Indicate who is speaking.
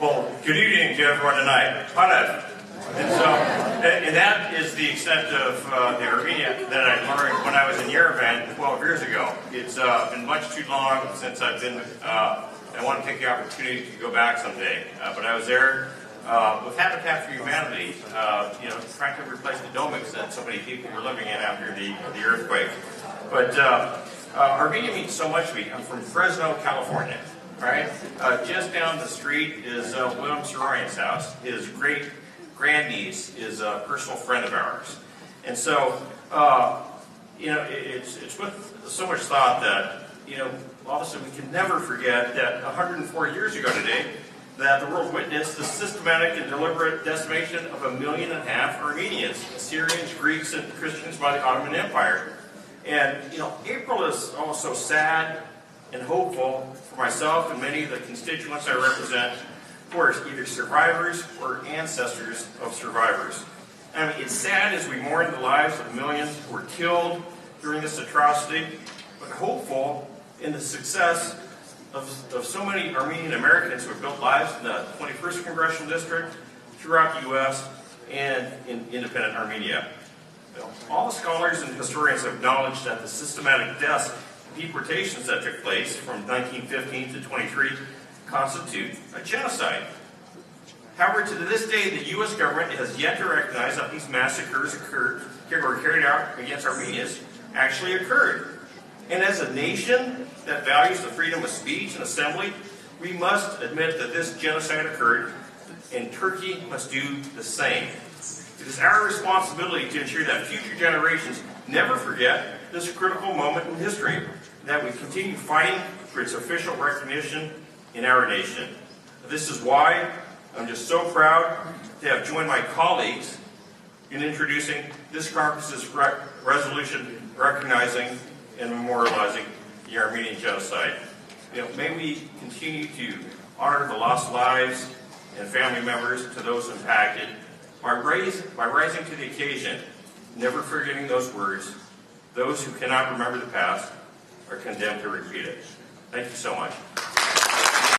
Speaker 1: Well, good evening to everyone tonight. And that is the extent of the Armenia that I learned when I was in Yerevan 12 years ago. It's been much too long since I've been, I want to take the opportunity to go back someday. But I was there with Habitat for Humanity, trying to replace the domics that so many people were living in after the earthquake. But Armenia means so much to me. I'm from Fresno, California. Right? Just down the street is William Soroyan's house. His great-grandniece is a personal friend of ours. And so, it's with so much thought that, obviously we can never forget that 104 years ago today, that the world witnessed the systematic and deliberate decimation of 1.5 million Armenians, Syrians, Greeks, and Christians by the Ottoman Empire. And, April is also sad and hopeful for myself and many of the constituents I represent who are either survivors or ancestors of survivors. I mean, it's sad as we mourn the lives of millions who were killed during this atrocity, but hopeful in the success of so many Armenian Americans who have built lives in the 21st Congressional District, throughout the U.S., and in independent Armenia. All scholars and historians have acknowledged that the systematic deaths deportations that took place from 1915 to 23 constitute a genocide. However, to this day, the U.S. government has yet to recognize that these massacres were carried out against Armenians actually occurred. And as a nation that values the freedom of speech and assembly, we must admit that this genocide occurred, and Turkey must do the same. It is our responsibility to ensure that future generations never forget this critical moment in history, that we continue fighting for its official recognition in our nation. This is why I'm just so proud to have joined my colleagues in introducing this Congress's resolution recognizing and memorializing the Armenian Genocide. May we continue to honor the lost lives and family members to those impacted by rising to the occasion, never forgetting those words. Those who cannot remember the past are condemned to repeat it. Thank you so much.